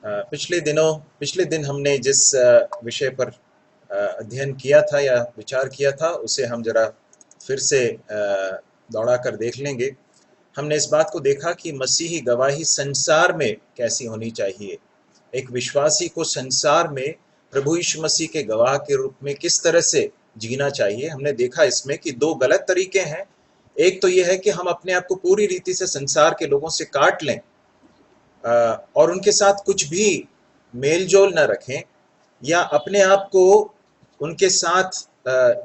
पिछले दिन हमने जिस विषय पर अध्ययन किया था या विचार किया था उसे हम जरा फिर से दौड़ा कर देख लेंगे। हमने इस बात को देखा कि मसीही गवाही संसार में कैसी होनी चाहिए। एक विश्वासी को संसार में प्रभु यीशु मसीह के गवाह के रूप में किस तरह से जीना चाहिए। हमने देखा इसमें कि दो गलत तरीके हैं। एक तो यह है कि हम अपने आप को पूरी रीति से संसार के लोगों से काट लें और उनके साथ कुछ भी मेल जोल न रखें, या अपने आप को उनके साथ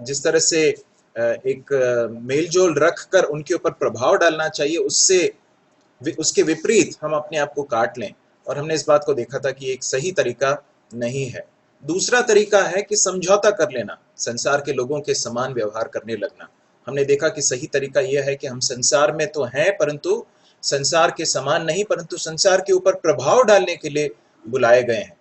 जिस तरह से एक मेल जोल रख कर उनके ऊपर प्रभाव डालना चाहिए, उसके विपरीत हम अपने आप को काट लें। और हमने इस बात को देखा था कि एक सही तरीका नहीं है। दूसरा तरीका है कि समझौता कर लेना, संसार के लोगों के समान व्यवहार करने लगना। हमने देखा कि सही तरीका यह है कि हम संसार में तो हैं परंतु संसार के समान नहीं, परंतु संसार के ऊपर प्रभाव डालने के लिए बुलाए गए हैं।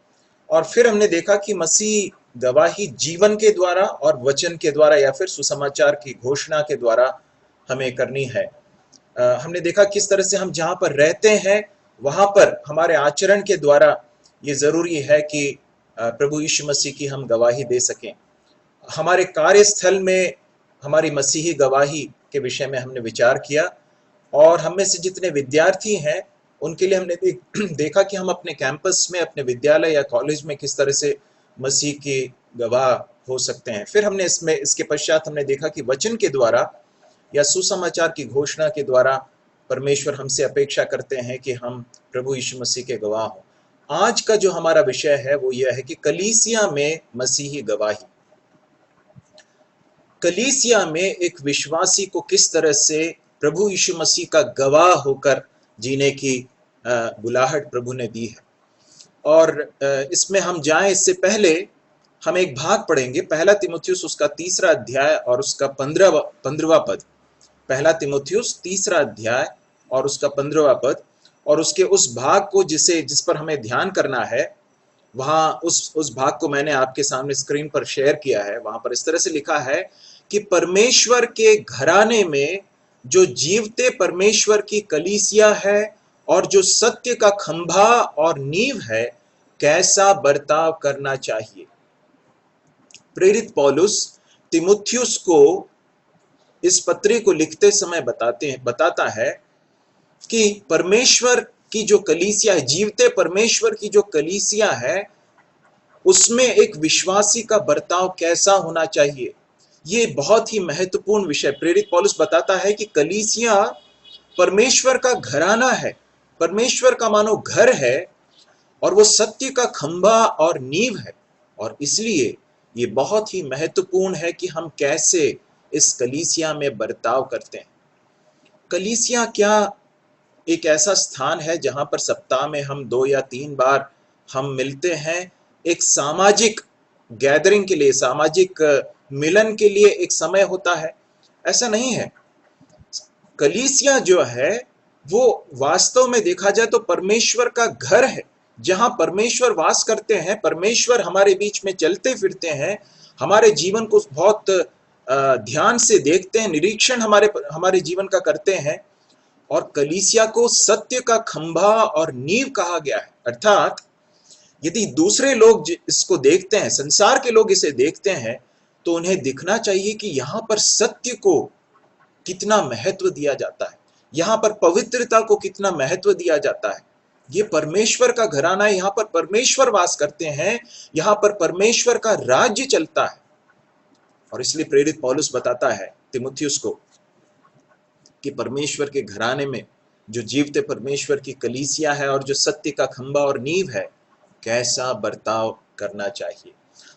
और फिर हमने देखा कि मसीह गवाही जीवन के द्वारा और वचन के द्वारा या फिर सुसमाचार की घोषणा के द्वारा हमें करनी है। हमने देखा किस तरह से हम जहां पर रहते हैं वहां पर हमारे आचरण के द्वारा ये जरूरी है कि प्रभु यीशु मसीह की हम गवाही दे सकें। हमारे कार्यस्थल में हमारी मसीही गवाही के विषय में हमने विचार किया, और हम में से जितने विद्यार्थी हैं उनके लिए हमने देखा कि हम अपने कैंपस में, अपने विद्यालय या कॉलेज में किस तरह से मसीह की गवाह हो सकते हैं। फिर हमने इसके पश्चात हमने देखा कि वचन के द्वारा या सुसमाचार की घोषणा के द्वारा परमेश्वर हमसे अपेक्षा करते हैं कि हम प्रभु यीशु मसीह के गवाह हों। आज का जो हमारा विषय है वो यह है कि कलीसिया में मसीही गवाही। कलीसिया में एक विश्वासी को किस तरह से प्रभु यीशु मसीह का गवाह होकर जीने की बुलाहट प्रभु ने दी है। और इसमें हम जाएं इससे पहले हम एक भाग पढ़ेंगे, पहला तीमुथियुस उसका 3रा अध्याय और उसका 15वां पद। पहला तीमुथियुस 3रा अध्याय और उसका 15वां पद, और उसके उस भाग को जिस पर हमें ध्यान करना है, वहां उस भाग को मैंने आपके सामने स्क्रीन पर शेयर किया है। वहां पर इस तरह से लिखा है कि परमेश्वर के घराने में जो जीवते परमेश्वर की कलीसिया है और जो सत्य का खंभा और नींव है, कैसा बर्ताव करना चाहिए। प्रेरित पौलुस तीमुथियुस को इस पत्री को लिखते समय बताता है कि परमेश्वर की जो कलीसिया है, जीवते परमेश्वर की जो कलीसिया है, उसमें एक विश्वासी का बर्ताव कैसा होना चाहिए। ये बहुत ही महत्वपूर्ण विषय प्रेरित पौलुस बताता है कि कलीसिया परमेश्वर का घराना है, परमेश्वर का मानो घर है, और वो सत्य का खंभा और नींव है। और इसलिए ये बहुत ही महत्वपूर्ण है कि हम कैसे इस कलीसिया में बर्ताव करते हैं। कलीसिया क्या एक ऐसा स्थान है जहां पर सप्ताह में हम 2 या 3 बार हम मिलते हैं, एक सामाजिक गैदरिंग के लिए, सामाजिक मिलन के लिए एक समय होता है? ऐसा नहीं है। कलीसिया जो है वो वास्तव में देखा जाए तो परमेश्वर का घर है, जहां परमेश्वर वास करते हैं। परमेश्वर हमारे बीच में चलते फिरते हैं, हमारे जीवन को बहुत ध्यान से देखते हैं, निरीक्षण हमारे जीवन का करते हैं। और कलीसिया को सत्य का खंभा और नींव कहा गया है। अर्थात यदि दूसरे लोग इसको देखते हैं, संसार के लोग इसे देखते हैं, तो उन्हें दिखना चाहिए कि यहां पर सत्य को कितना महत्व दिया जाता है, यहां पर पवित्रता को कितना महत्व दिया जाता है। ये परमेश्वर का घराना है, यहां पर परमेश्वर वास करते हैं, यहां पर परमेश्वर का राज्य चलता है। और इसलिए प्रेरित पौलुस बताता है तीमुथियुस को कि परमेश्वर के घराने में जो जीवते परमेश्वर की कलीसिया है और जो सत्य का खंभा और नींव है, कैसा बर्ताव करना चाहिए।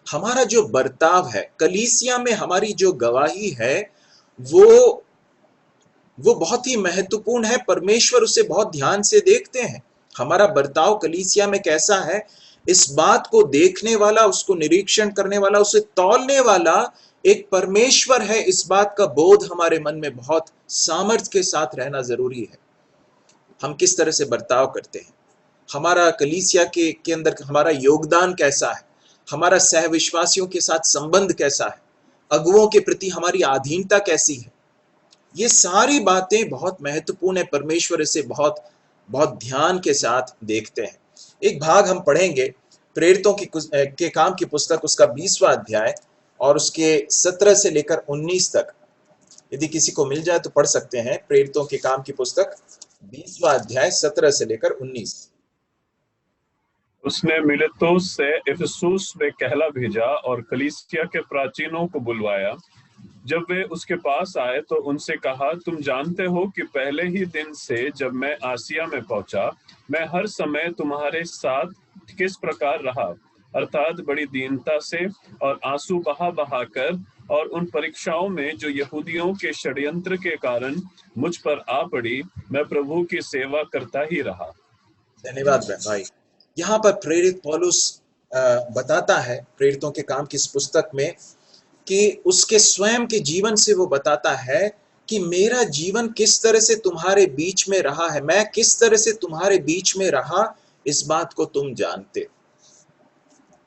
हमारा जो बर्ताव है कलीसिया में, हमारी जो गवाही है, वो बहुत ही महत्वपूर्ण है। परमेश्वर उसे बहुत ध्यान से देखते हैं। हमारा बर्ताव कलीसिया में कैसा है, इस बात को देखने वाला, उसको निरीक्षण करने वाला, उसे तौलने वाला एक परमेश्वर है। इस बात का बोध हमारे मन में बहुत सामर्थ्य के साथ रहना जरूरी है। हम किस तरह से बर्ताव करते हैं, हमारा कलीसिया के अंदर हमारा योगदान कैसा है, हमारा सहविश्वासियों के साथ संबंध कैसा है, अगुओं के प्रति हमारी अधीनता कैसी है, ये सारी बातें बहुत महत्वपूर्ण है। परमेश्वर इसे बहुत बहुत ध्यान के साथ देखते हैं। एक भाग हम पढ़ेंगे प्रेरितों के काम की पुस्तक, उसका 20वां अध्याय और उसके 17 से लेकर 19 तक। यदि किसी को मिल जाए तो पढ़ सकते हैं। प्रेरितों के काम की पुस्तक 20वां अध्याय 17 से लेकर 19। उसने मिलेतुस से इफिसुस में कहला भेजा और कलीसिया के प्राचीनों को बुलवाया। जब वे उसके पास आए तो उनसे कहा, तुम जानते हो कि पहले ही दिन से जब मैं आसिया में पहुंचा, मैं हर समय तुम्हारे साथ किस प्रकार रहा, अर्थात बड़ी दीनता से और आंसू बहा बहा कर, और उन परीक्षाओं में जो यहूदियों के षड्यंत्र के कारण मुझ पर आ पड़ी, मैं प्रभु की सेवा करता ही रहा। धन्यवाद भाई। यहाँ पर प्रेरित पौलुस बताता है प्रेरितों के काम की इस पुस्तक में कि उसके स्वयं के जीवन से वो बताता है कि मेरा जीवन किस तरह से तुम्हारे बीच में रहा है, मैं किस तरह से तुम्हारे बीच में रहा, इस बात को तुम जानते।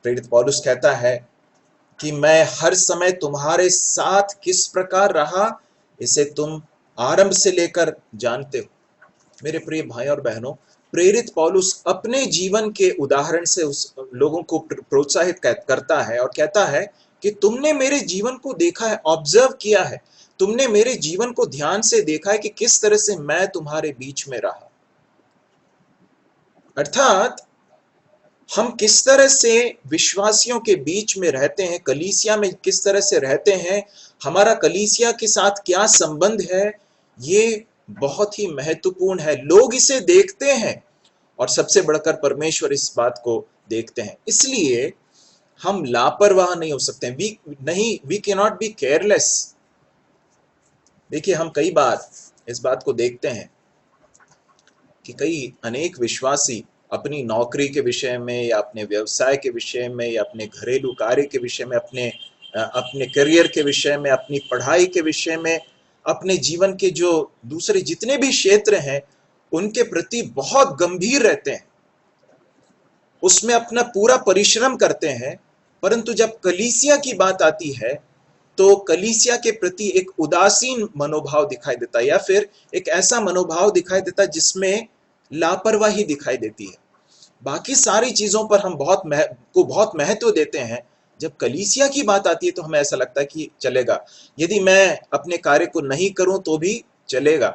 प्रेरित पौलुस कहता है कि मैं हर समय तुम्हारे साथ किस प्रकार रहा, इसे तुम आरंभ से लेकर जानते हो। मेरे प्रिय भाई और बहनों, प्रेरित पौलुस अपने जीवन के उदाहरण से उस लोगों को प्रोत्साहित करता है और कहता है कि तुमने मेरे जीवन को देखा है, ऑब्जर्व किया है, तुमने मेरे जीवन को ध्यान से देखा है कि किस तरह से मैं तुम्हारे बीच में रहा। अर्थात हम किस तरह से विश्वासियों के बीच में रहते हैं, कलीसिया में किस तरह से रहते हैं, हमारा कलीसिया के साथ क्या संबंध है, ये बहुत ही महत्वपूर्ण है। लोग इसे देखते हैं और सबसे बढ़कर परमेश्वर इस बात को देखते हैं। इसलिए हम लापरवाह नहीं हो सकते हैं। We cannot be careless. देखिए, हम कई बार इस बात को देखते हैं कि अनेक विश्वासी अपनी नौकरी के विषय में या अपने व्यवसाय के विषय में या अपने घरेलू कार्य के विषय में, अपने करियर के विषय में, अपनी पढ़ाई के विषय में, अपने जीवन के जो दूसरे जितने भी क्षेत्र हैं उनके प्रति बहुत गंभीर रहते हैं, उसमें अपना पूरा परिश्रम करते हैं। परंतु जब कलीसिया की बात आती है तो कलीसिया के प्रति एक उदासीन मनोभाव दिखाई देता है, या फिर एक ऐसा मनोभाव दिखाई देता है जिसमें लापरवाही दिखाई देती है। बाकी सारी चीजों पर हम बहुत महत्व देते हैं। जब कलीसिया की बात आती है तो हमें ऐसा लगता है कि चलेगा, यदि मैं अपने कार्य को नहीं करूं तो भी चलेगा।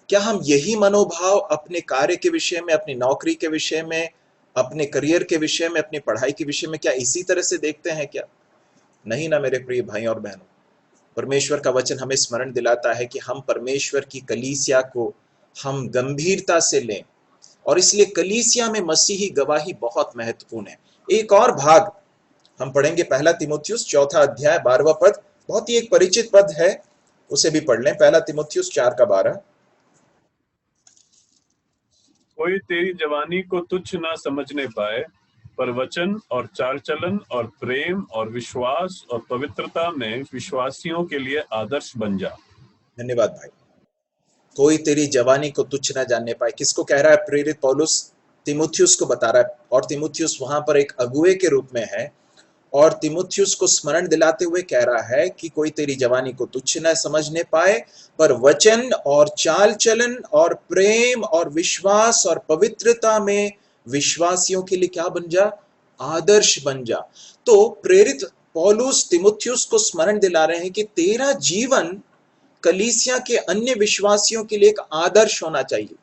क्या हम यही मनोभाव अपने कार्य के विषय में, अपनी नौकरी के विषय में, अपने करियर के विषय में, अपनी पढ़ाई के विषय में क्या इसी तरह से देखते हैं क्या? नहीं ना मेरे प्रिय भाई और बहनों। परमेश्वर का वचन हमें स्मरण दिलाता है कि हम परमेश्वर की कलीसिया को हम गंभीरता से लें, और इसलिए कलीसिया में मसीही गवाही बहुत महत्वपूर्ण है। एक और भाग हम पढ़ेंगे, पहला तीमुथियुस 4 अध्याय 12वां पद। बहुत ही एक परिचित पद है, उसे भी पढ़ लें। पहला तीमुथियुस 4:12। कोई तेरी जवानी को तुच्छ ना समझने पाए, पर वचन और चाल चलन और प्रेम और विश्वास और पवित्रता में विश्वासियों के लिए आदर्श बन जा। धन्यवाद भाई। कोई तेरी जवानी को तुच्छ ना जानने पाए, किसको कह रहा है प्रेरित पौलुस? तीमुथियुस को बता रहा है, और तीमुथियुस वहां पर एक अगुए के रूप में है, और तीमुथियुस को स्मरण दिलाते हुए कह रहा है कि कोई तेरी जवानी को तुच्छ न समझने पाए, पर वचन और चाल चलन और प्रेम और विश्वास और पवित्रता में विश्वासियों के लिए क्या बन जा? आदर्श बन जा। तो प्रेरित पौलुस तीमुथियुस को स्मरण दिला रहे हैं कि तेरा जीवन कलीसिया के अन्य विश्वासियों के लिए एक आदर्श होना चाहिए।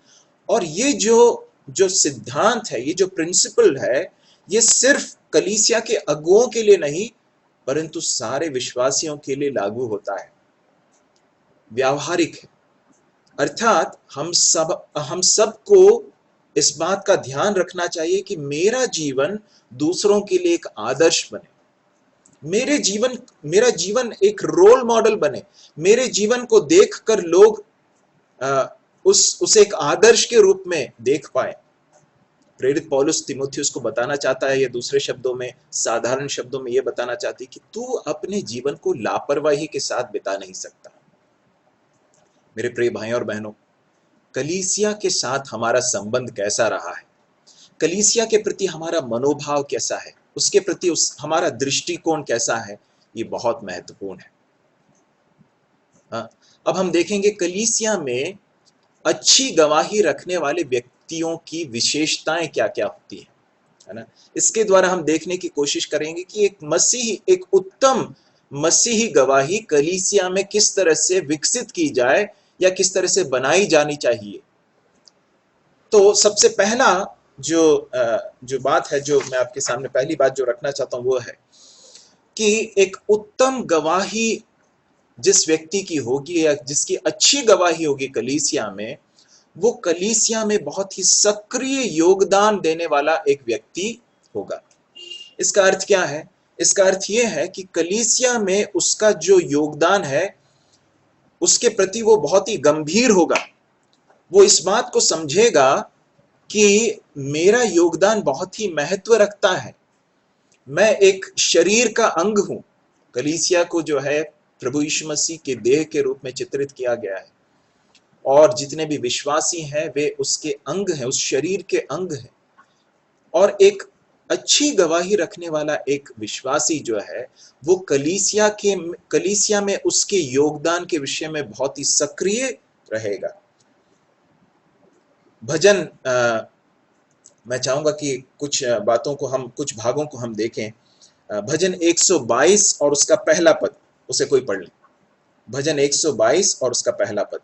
और ये जो सिद्धांत है, ये जो प्रिंसिपल है, ये सिर्फ कलीसिया के अगुओं के लिए नहीं, परंतु सारे विश्वासियों के लिए लागू होता है, व्यावहारिक है। अर्थात हम सबको इस बात का ध्यान रखना चाहिए कि मेरा जीवन दूसरों के लिए एक आदर्श बने, मेरा जीवन एक रोल मॉडल बने, मेरे जीवन को देखकर लोग उसे एक आदर्श के रूप में देख पाए। प्रेरित पौलुस तीमुथियुस को बताना चाहता है, या दूसरे शब्दों में, साधारण शब्दों में यह बताना चाहती है कि तू अपने जीवन को लापरवाही के साथ बिता नहीं सकता। मेरे प्रिय भाइयों और बहनों, कलीसिया के साथ हमारा संबंध कैसा रहा है, कलीसिया के प्रति हमारा मनोभाव कैसा है, उसके प्रति हमारा दृष्टिकोण कैसा है, ये बहुत महत्वपूर्ण है। अब हम देखेंगे कलीसिया में अच्छी गवाही रखने वाले व्यक्ति व्यक्तियों की विशेषताएं क्या क्या होती है ना। इसके द्वारा हम देखने की कोशिश करेंगे कि एक उत्तम मसीही गवाही कलीसिया में किस तरह से विकसित की जाए या किस तरह से बनाई जानी चाहिए। तो सबसे पहला जो बात है, जो मैं आपके सामने पहली बात जो रखना चाहता हूं वो है कि एक उत्तम गवाही जिस व्यक्ति की होगी या जिसकी अच्छी गवाही होगी कलीसिया में, वो कलीसिया में बहुत ही सक्रिय योगदान देने वाला एक व्यक्ति होगा। इसका अर्थ क्या है? इसका अर्थ यह है कि कलीसिया में उसका जो योगदान है उसके प्रति वो बहुत ही गंभीर होगा। वो इस बात को समझेगा कि मेरा योगदान बहुत ही महत्व रखता है, मैं एक शरीर का अंग हूं। कलीसिया को जो है प्रभु यीशु मसीह के देह के रूप में चित्रित किया गया है और जितने भी विश्वासी हैं वे उसके अंग हैं, उस शरीर के अंग हैं। और एक अच्छी गवाही रखने वाला एक विश्वासी जो है वो कलीसिया में उसके योगदान के विषय में बहुत ही सक्रिय रहेगा। भजन मैं चाहूंगा कि कुछ भागों को हम देखें। भजन 122 और उसका पहला पद, उसे कोई पढ़ ले। भजन 122 और उसका पहला पद।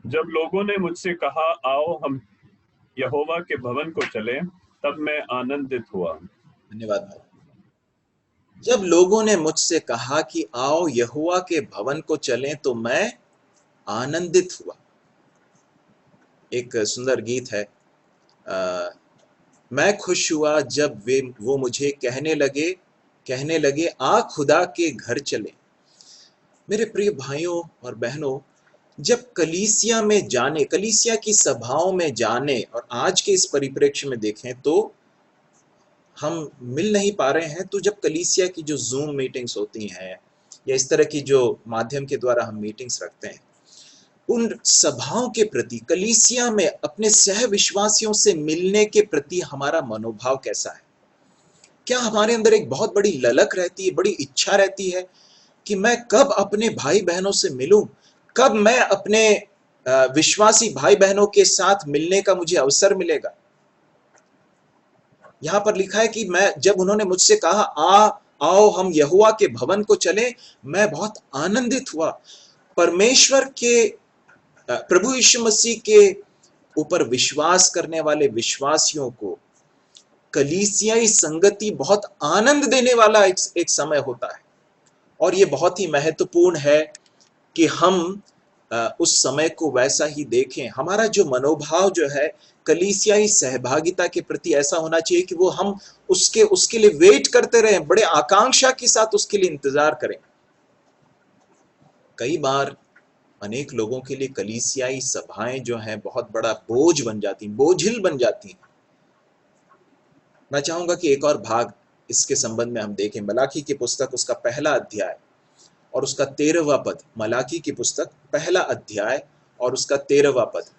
जब लोगों ने मुझसे कहा आओ हम यहोवा के भवन को चलें, तब मैं आनंदित हुआ। धन्यवाद भाई। जब लोगों ने मुझसे कहा कि आओ यहोवा के भवन को चलें तो मैं आनंदित हुआ। एक सुंदर गीत है, मैं खुश हुआ जब वो मुझे कहने लगे आ खुदा के घर चले। मेरे प्रिय भाइयों और बहनों, जब कलीसिया की सभाओं में जाने और आज के इस परिप्रेक्ष्य में देखें तो हम मिल नहीं पा रहे हैं, तो जब कलीसिया की जो जूम मीटिंग्स होती हैं या इस तरह की जो माध्यम के द्वारा हम मीटिंग्स रखते हैं, उन सभाओं के प्रति, कलीसिया में अपने सह विश्वासियों से मिलने के प्रति हमारा मनोभाव कैसा है? क्या हमारे अंदर एक बहुत बड़ी ललक रहती है, बड़ी इच्छा रहती है कि मैं कब अपने भाई बहनों से मिलूं, कब मैं अपने विश्वासी भाई बहनों के साथ मिलने का मुझे अवसर मिलेगा? यहां पर लिखा है कि जब उन्होंने मुझसे कहा आओ हम यहोवा के भवन को चलें, मैं बहुत आनंदित हुआ। परमेश्वर के प्रभु यीशु मसीह के ऊपर विश्वास करने वाले विश्वासियों को कलीसियाई संगति बहुत आनंद देने वाला एक समय होता है। और ये बहुत ही महत्वपूर्ण है कि हम उस समय को वैसा ही देखें। हमारा जो मनोभाव जो है कलीसियाई सहभागिता के प्रति ऐसा होना चाहिए कि वो हम उसके लिए वेट करते रहें, बड़े आकांक्षा के साथ उसके लिए इंतजार करें। कई बार अनेक लोगों के लिए कलीसियाई सभाएं जो हैं बहुत बड़ा बोझ बन जाती, बोझिल बन जाती। मैं चाहूंगा कि एक और भाग इसके संबंध में हम देखें। मलाकी की पुस्तक उसका पहला अध्याय और उसका 13वां पद। मलाकी की पुस्तक पहला अध्याय और उसका 13वां पद।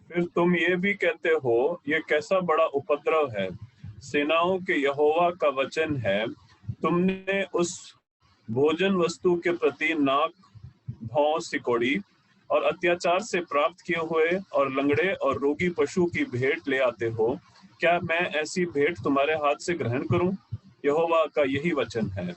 फिर तुम ये भी कहते हो ये कैसा बड़ा उपद्रव है, सेनाओं के यहोवा का वचन है, तुमने उस भोजन वस्तु के प्रति नाक भौं सिकोड़ी और अत्याचार से प्राप्त किए हुए और लंगड़े और रोगी पशु की भेंट ले आते हो। क्या मैं ऐसी भेंट तुम्हारे हाथ से ग्रहण करूं? यहोवा का यही वचन है।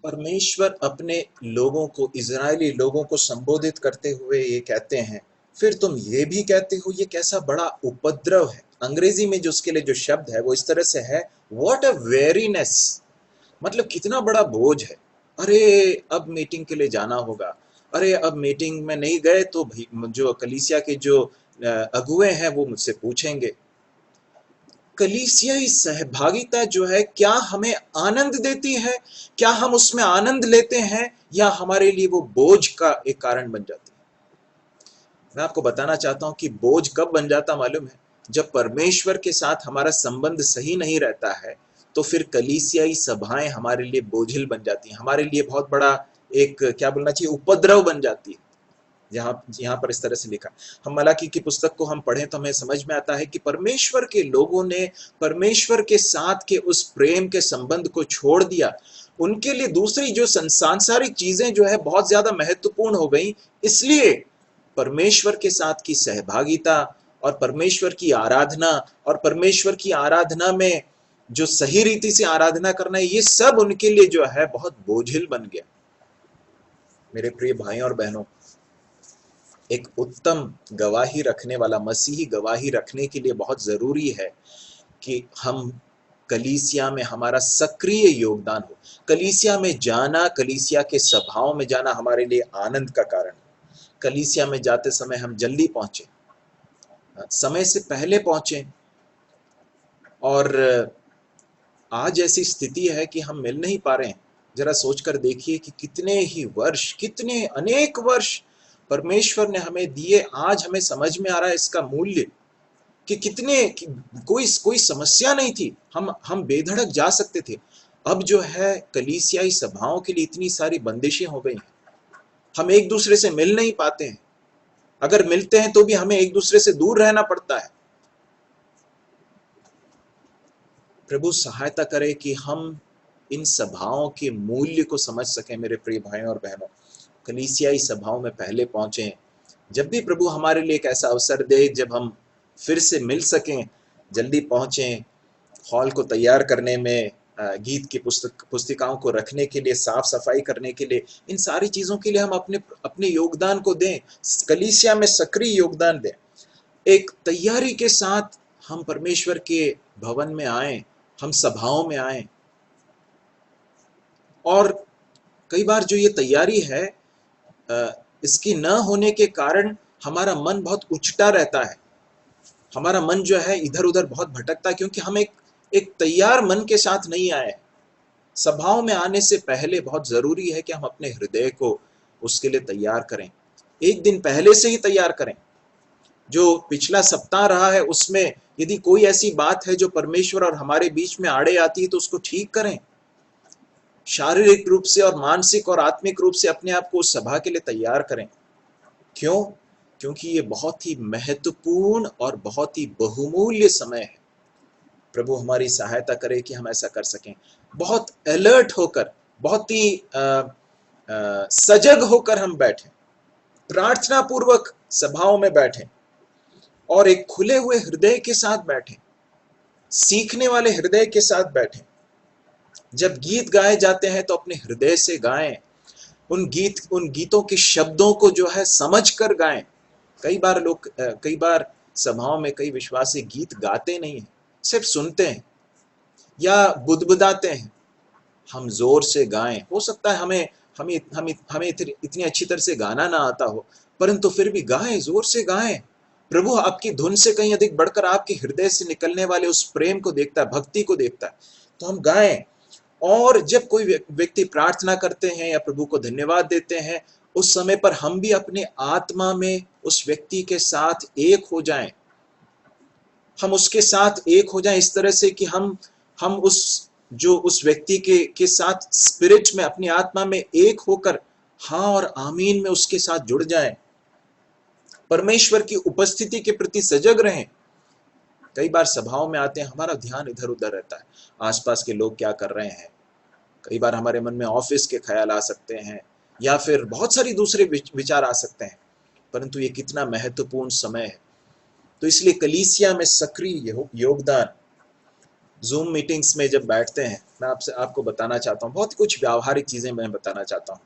परमेश्वर अपने लोगों को, इजरायली लोगों को संबोधित करते हुए ये कहते हैं, फिर तुम ये भी कहते हो ये कैसा बड़ा उपद्रव है। अंग्रेजी में जो उसके लिए जो शब्द है वो इस तरह से है, व्हाट अ वेरीनेस, मतलब कितना बड़ा बोझ है। अरे अब मीटिंग के लिए जाना होगा, अरे अब मीटिंग में नहीं गए तो जो कलीसिया के जो अगुए हैं वो मुझसे पूछेंगे। कलीसियाई सहभागिता जो है क्या हमें आनंद देती है? क्या हम उसमें आनंद लेते हैं या हमारे लिए वो बोझ का एक कारण बन जाती है? मैं आपको बताना चाहता हूं कि बोझ कब बन जाता मालूम है? जब परमेश्वर के साथ हमारा संबंध सही नहीं रहता है तो फिर कलीसियाई सभाएं हमारे लिए बोझिल बन जाती हैं, हमारे लिए बहुत बड़ा एक क्या बोलना चाहिए उपद्रव बन जाती है। यहाँ पर इस तरह से लिखा। हम मलाकी की पुस्तक को हम पढ़ें तो हमें समझ में आता है कि परमेश्वर के लोगों ने परमेश्वर के साथ के उस प्रेम के संबंध को छोड़ दिया। उनके लिए दूसरी जो सांसारिक चीजें जो है बहुत ज्यादा महत्वपूर्ण हो गई, इसलिए परमेश्वर के साथ की सहभागिता और परमेश्वर की आराधना और परमेश्वर की आराधना में जो सही रीति से आराधना करना है, ये सब उनके लिए जो है बहुत बोझिल बन गया। मेरे प्रिय भाइयों और बहनों, एक उत्तम गवाही रखने वाला, मसीही गवाही रखने के लिए बहुत जरूरी है कि हम कलीसिया में हमारा सक्रिय योगदान हो। कलीसिया में जाना, कलीसिया के सभाओं में जाना हमारे लिए आनंद का कारण है। कलीसिया में जाते समय हम जल्दी पहुंचे, समय से पहले पहुंचे। और आज ऐसी स्थिति है कि हम मिल नहीं पा रहे हैं। जरा सोचकर देखिए कि कितने ही वर्ष, कितने अनेक वर्ष परमेश्वर ने हमें दिए, आज हमें समझ में आ रहा है इसका मूल्य, कि कितने कोई समस्या नहीं थी, हम बेधड़क जा सकते थे। अब जो है कलीसियाई सभाओं के लिए इतनी सारी बंदिशें हो गई हैं, हम एक दूसरे से मिल नहीं पाते हैं, अगर मिलते हैं तो भी हमें एक दूसरे से दूर रहना पड़ता है। प्रभु सहायता करे कि हम इन सभाओं के मूल्य को समझ सकें। मेरे प्रिय भाइयों और बहनों, कलीसियाई सभाओं में पहले पहुंचें। जब भी प्रभु हमारे लिए एक ऐसा अवसर दे जब हम फिर से मिल सकें, जल्दी पहुंचें। हॉल को तैयार करने में, गीत की पुस्तिकाओं को रखने के लिए, साफ सफाई करने के लिए, इन सारी चीजों के लिए हम अपने योगदान को दें, कलीसिया में सक्रिय योगदान दें। एक तैयारी के साथ हम परमेश्वर के भवन में आए, हम सभाओं में आए। और कई बार जो ये तैयारी है, इसकी न होने के कारण हमारा मन बहुत उचटा रहता है, हमारा मन जो है इधर उधर बहुत भटकता है, क्योंकि हम एक तैयार मन के साथ नहीं आए। सभाओं में आने से पहले बहुत जरूरी है कि हम अपने हृदय को उसके लिए तैयार करें, एक दिन पहले से ही तैयार करें। जो पिछला सप्ताह रहा है उसमें यदि कोई ऐसी बात है जो परमेश्वर और हमारे बीच में आड़े आती है तो उसको ठीक करें। शारीरिक रूप से और मानसिक और आत्मिक रूप से अपने आप को उस सभा के लिए तैयार करें। क्यों? क्योंकि ये बहुत ही महत्वपूर्ण और बहुत ही बहुमूल्य समय है। प्रभु हमारी सहायता करे कि हम ऐसा कर सकें, बहुत अलर्ट होकर, बहुत ही सजग होकर हम बैठें, प्रार्थना पूर्वक सभाओं में बैठें और एक खुले हुए हृदय के साथ बैठें, सीखने वाले हृदय के साथ बैठें। जब गीत गाए जाते हैं तो अपने हृदय से गाएं, उन गीतों के शब्दों को जो है समझ कर गाएं। कई बार सभाओं में कई विश्वासी गीत गाते नहीं हैं, सिर्फ सुनते हैं या बुदबुदाते हैं। हम जोर से गाएं। हो सकता है हमें इतनी अच्छी तरह से गाना ना आता हो, परंतु फिर भी गाएं, जोर से गाएं। प्रभु आपकी धुन से कहीं अधिक बढ़कर आपके हृदय से निकलने वाले उस प्रेम को देखता है, भक्ति को देखता है। तो हम गाएं। और जब कोई व्यक्ति प्रार्थना करते हैं या प्रभु को धन्यवाद देते हैं, उस समय पर हम भी अपने आत्मा में उस व्यक्ति के साथ एक हो जाएं। हम उसके साथ एक हो जाएं इस तरह से कि हम उस व्यक्ति के साथ स्पिरिट में, अपनी आत्मा में एक होकर हाँ और आमीन में उसके साथ जुड़ जाएं। परमेश्वर की उपस्थिति के प्रति सजग रहें। कई बार सभाओं में आते हैं, हमारा ध्यान इधर उधर रहता है, आसपास के लोग क्या कर रहे हैं। कई बार हमारे मन में ऑफिस के ख्याल आ सकते हैं या फिर बहुत सारी दूसरे विचार आ सकते हैं, परंतु ये कितना महत्वपूर्ण समय है। तो इसलिए कलीसिया में सक्रिय योगदान। जूम मीटिंग्स में जब बैठते हैं, मैं आपको बताना चाहता हूँ, बहुत कुछ व्यावहारिक चीजें मैं बताना चाहता हूँ।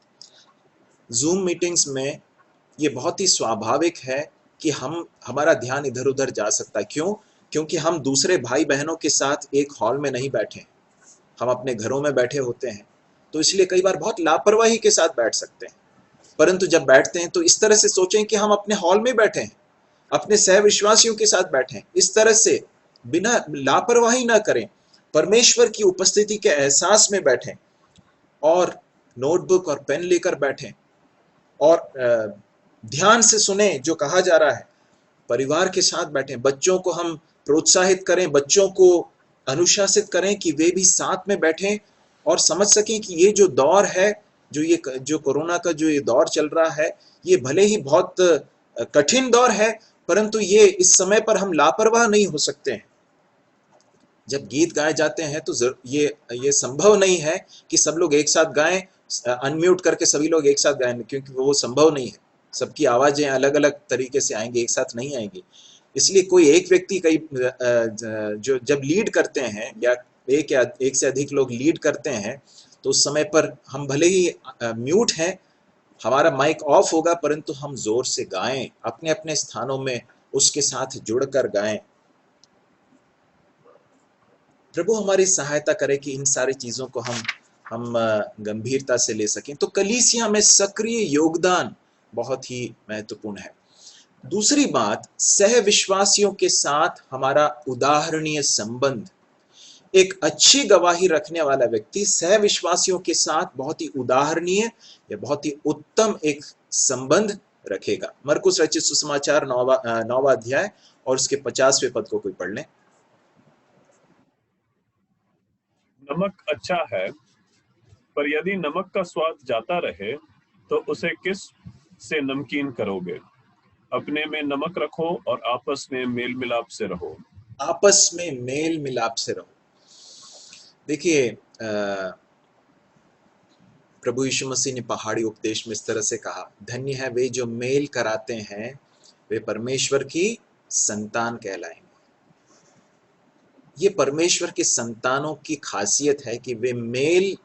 जूम मीटिंग्स में ये बहुत ही स्वाभाविक है कि हमारा ध्यान इधर उधर जा सकता है। क्यों? क्योंकि हम दूसरे भाई बहनों के साथ एक हॉल में नहीं बैठे, हम अपने घरों में बैठे होते हैं। तो इसलिए कई बार बहुत लापरवाही के साथ बैठ सकते हैं। परंतु जब बैठते हैं तो इस तरह से सोचें कि हम अपने हॉल में बैठे हैं, अपने सहविश्वासियों के साथ बैठे हैं। इस तरह से बिना लापरवाही ना करें, परमेश्वर की उपस्थिति के एहसास में बैठें और नोटबुक और पेन लेकर बैठें और ध्यान से सुने जो कहा जा रहा है। परिवार के साथ बैठें, बच्चों को हम प्रोत्साहित करें, बच्चों को अनुशासित करें कि वे भी साथ में बैठें और समझ सकें कि ये जो दौर है जो कोरोना का जो ये दौर चल रहा है, ये भले ही बहुत कठिन दौर है, परंतु ये इस समय पर हम लापरवाह नहीं हो सकते हैं। जब गीत गाए जाते हैं तो ये संभव नहीं है कि सब लोग एक साथ गाएं, अनम्यूट करके सभी लोग एक साथ गाएं, क्योंकि वो संभव नहीं है। सबकी आवाजें अलग अलग तरीके से आएंगी, एक साथ नहीं आएंगी। इसलिए कोई एक व्यक्ति जो जब लीड करते हैं या एक से अधिक लोग लीड करते हैं, तो उस समय पर हम भले ही म्यूट हैं, हमारा माइक ऑफ होगा, परंतु हम जोर से गाएं, अपने अपने स्थानों में उसके साथ जुड़कर गाएं। प्रभु हमारी सहायता करे कि इन सारी चीजों को हम गंभीरता से ले सकें। तो कलीसिया में सक्रिय योगदान बहुत ही महत्वपूर्ण है। दूसरी बात, सह विश्वासियों के साथ हमारा उदाहरणीय संबंध। एक अच्छी गवाही रखने वाला व्यक्ति सह विश्वासियों के साथ बहुत ही उदाहरणीय या बहुत ही उत्तम एक संबंध रखेगा। मरकुस रचित सुसमाचार 9वां अध्याय और उसके 50वें पद को कोई पढ़ लें। नमक अच्छा है, पर यदि नमक का स्वाद जाता रहे तो उसे किस से नमकीन करोगे? अपने में नमक रखो और आपस में मेल मिलाप से रहो। आपस में मेल मिलाप से रहो। देखिए, प्रभु यीशु मसीह ने पहाड़ी उपदेश में इस तरह से कहा, धन्य है वे जो मेल कराते हैं, वे परमेश्वर की संतान कहलाएंगे। ये परमेश्वर के संतानों की खासियत है कि वे मेल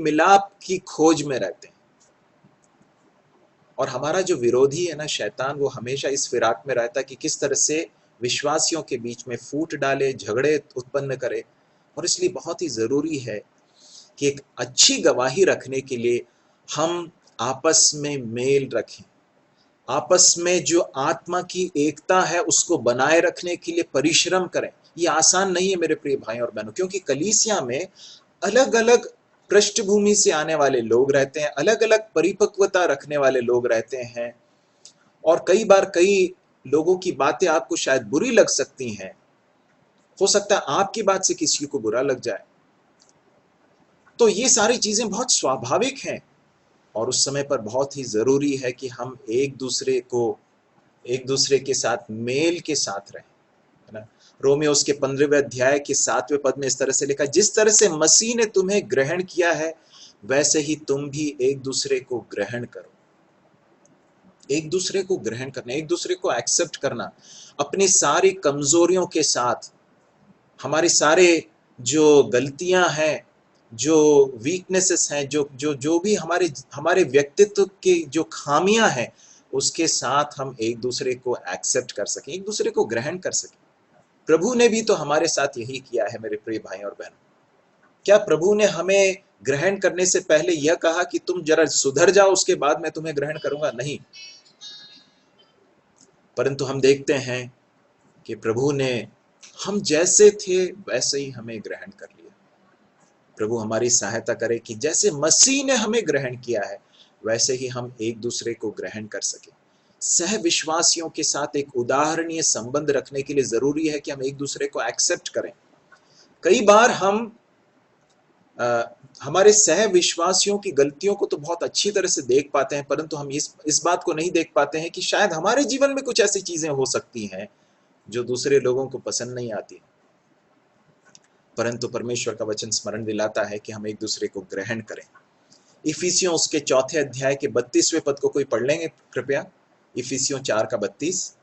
मिलाप की खोज में रहते हैं। और हमारा जो विरोधी है ना, शैतान, वो हमेशा इस फिराक में रहता है कि किस तरह से विश्वासियों के बीच में फूट डाले, झगड़े उत्पन्न करे। और इसलिए बहुत ही जरूरी है कि एक अच्छी गवाही रखने के लिए हम आपस में मेल रखें, आपस में जो आत्मा की एकता है उसको बनाए रखने के लिए परिश्रम करें। ये आसान नहीं है मेरे प्रिय भाई और बहनों, क्योंकि कलीसिया में अलग अलग पृष्ठभूमि से आने वाले लोग रहते हैं, अलग अलग परिपक्वता रखने वाले लोग रहते हैं, और कई बार कई लोगों की बातें आपको शायद बुरी लग सकती हैं। हो सकता है आपकी बात से किसी को बुरा लग जाए। तो ये सारी चीजें बहुत स्वाभाविक हैं, और उस समय पर बहुत ही जरूरी है कि हम एक दूसरे के साथ मेल के साथ रहें, है ना। रोमियो उसके 15वें अध्याय के 7वें पद में इस तरह से लिखा, जिस तरह से मसीह ने तुम्हें ग्रहण किया है, वैसे ही तुम भी एक दूसरे को ग्रहण करो। एक दूसरे को ग्रहण करना, एक दूसरे को एक्सेप्ट करना, अपनी सारी कमजोरियों के साथ, हमारी सारे जो गलतियां हैं, जो वीकनेसेस हैं, जो भी हमारे व्यक्तित्व के जो खामियां हैं, उसके साथ हम एक दूसरे को एक्सेप्ट कर सकें, एक दूसरे को ग्रहण कर सकें। प्रभु ने भी तो हमारे साथ यही किया है मेरे प्रिय भाई और बहनों। क्या प्रभु ने हमें ग्रहण करने से पहले यह कहा कि तुम जरा सुधर जाओ, उसके बाद मैं तुम्हें ग्रहण करूंगा? नहीं। परंतु हम देखते हैं कि प्रभु ने हम जैसे थे वैसे ही हमें ग्रहण कर लिया। प्रभु हमारी सहायता करे कि जैसे मसीह ने हमें ग्रहण किया है, वैसे ही हम एक दूसरे को ग्रहण कर सके। सह विश्वासियों के साथ एक उदाहरणीय संबंध रखने के लिए जरूरी है कि हम एक दूसरे को एक्सेप्ट करें। कई बार हम हमारे सह विश्वासियों की गलतियों को तो बहुत अच्छी तरह से देख पाते हैं, परंतु हम इस बात को नहीं देख पाते हैं कि शायद हमारे जीवन में कुछ ऐसी चीजें हो सकती हैं जो दूसरे लोगों को पसंद नहीं आती। परंतु परमेश्वर का वचन स्मरण दिलाता है कि हम एक दूसरे को ग्रहण करें। इफिसियों उसके 4 अध्याय के 32वें पद को कोई पढ़ लेंगे कृपया? इफिसियों 4 का 32।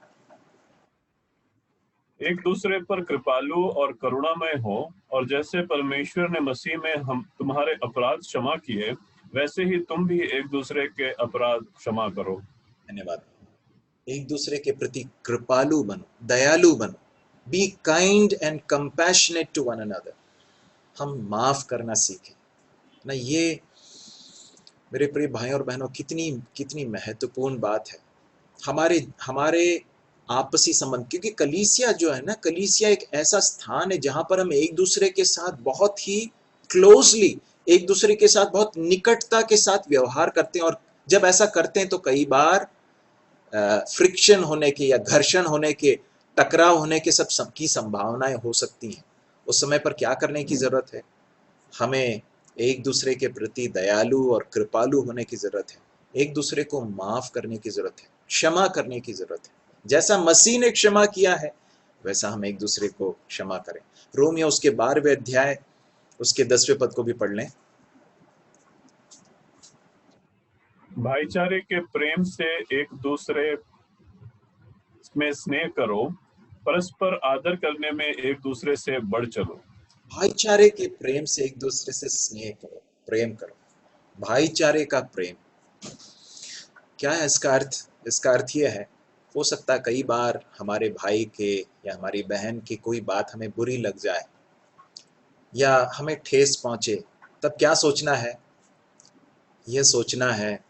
एक दूसरे पर कृपालु और करुणामय हो, और जैसे परमेश्वर ने मसीह में हम तुम्हारे अपराध क्षमा किए, वैसे ही तुम भी एक दूसरे के अपराध क्षमा करो। धन्यवाद। एक दूसरे के प्रति कृपालु बनो, दयालु बनो। Be kind and compassionate to one another. हम माफ करना सीखें ना। ये मेरे प्रिय भाई और बहनों, कितनी महत्वपूर्ण बात है हमारे आपसी संबंध। क्योंकि कलीसिया जो है ना, कलीसिया एक ऐसा स्थान है जहां पर हम एक दूसरे के साथ बहुत ही क्लोजली, एक दूसरे के साथ बहुत निकटता के साथ व्यवहार करते हैं। और जब ऐसा करते हैं तो कई बार फ्रिक्शन होने के या घर्षण होने के, टकराव होने के सब की संभावनाएं हो सकती हैं। उस समय पर क्या करने की जरूरत है? हमें एक दूसरे के प्रति दयालु और कृपालु होने की जरूरत है, एक दूसरे को माफ करने की जरूरत है, क्षमा करने की जरूरत है। जैसा मसीह ने क्षमा किया है वैसा हम एक दूसरे को क्षमा करें। रोमियो उसके 12वें अध्याय उसके 10वें पद को भी पढ़ लें। भाईचारे के प्रेम से एक दूसरे में स्नेह करो, परस्पर आदर करने में एक दूसरे से बढ़ चलो। भाईचारे के प्रेम से एक दूसरे से स्नेह करो, प्रेम करो। भाईचारे का प्रेम क्या है? इसका अर्थ यह है, हो सकता है कई बार हमारे भाई के या हमारी बहन की कोई बात हमें बुरी लग जाए या हमें ठेस पहुंचे, तब क्या सोचना है? यह सोचना है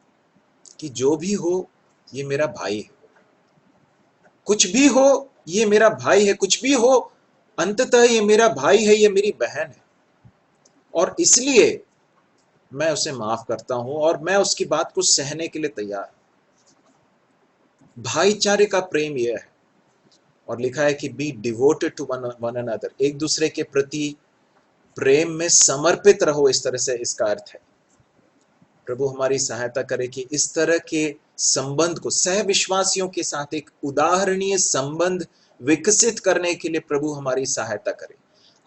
कि जो भी हो ये मेरा भाई है, कुछ भी हो ये मेरा भाई है, कुछ भी हो अंततः ये मेरा भाई है, ये मेरी बहन है, और इसलिए मैं उसे माफ करता हूं और मैं उसकी बात को सहने के लिए तैयार। भाईचारे का प्रेम यह है, और लिखा है कि be devoted to one another, एक दूसरे के प्रति प्रेम में समर्पित रहो, इस तरह से इसका अर्थ है। प्रभु हमारी सहायता करे कि इस तरह के संबंध को, सह विश्वासियों के साथ एक उदाहरणीय संबंध विकसित करने के लिए प्रभु हमारी सहायता करे।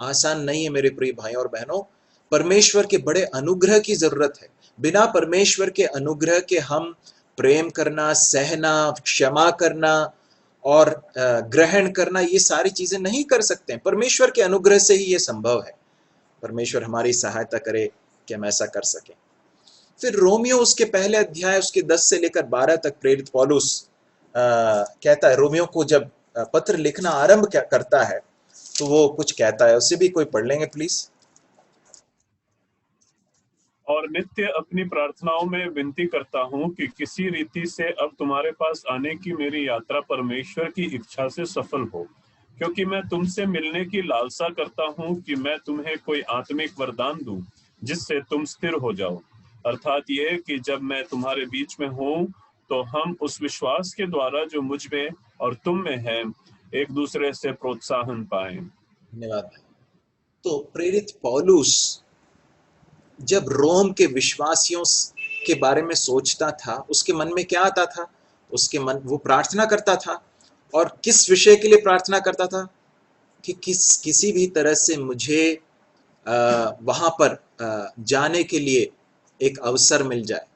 आसान नहीं है मेरे प्रिय भाई और बहनों, परमेश्वर के बड़े अनुग्रह की जरूरत है। बिना परमेश्वर के अनुग्रह के हम प्रेम करना, सहना, क्षमा करना और ग्रहण करना, ये सारी चीजें नहीं कर सकते हैं। परमेश्वर के अनुग्रह से ही ये संभव है। परमेश्वर हमारी सहायता करे कि हम ऐसा कर सकें। फिर रोमियो उसके पहले अध्याय उसके 10 से लेकर 12 तक प्रेरित पौलुस कहता है, रोमियो को जब पत्र लिखना आरंभ करता है तो वो कुछ कहता है, उसे भी कोई पढ़ लेंगे प्लीज। और नित्य अपनी प्रार्थनाओं में विनती करता हूँ कि किसी रीति से अब तुम्हारे पास आने की मेरी यात्रा परमेश्वर की इच्छा से सफल हो, क्योंकि मैं तुमसे मिलने की लालसा करता हूँ कि मैं तुम्हें कोई आत्मिक वरदान दूं जिससे तुम स्थिर हो जाओ, अर्थात ये कि जब मैं तुम्हारे बीच में हूँ तो हम उस विश्वास के द्वारा जो मुझ में और तुम में है एक दूसरे से प्रोत्साहन पाएं। धन्यवाद भाई। तो प्रेरित पौलुस जब रोम के विश्वासियों के बारे में सोचता था, उसके मन में क्या आता था? वो प्रार्थना करता था, और किस विषय के लिए प्रार्थना करता था? कि किसी भी तरह से मुझे वहां पर जाने के लिए एक अवसर मिल जाए।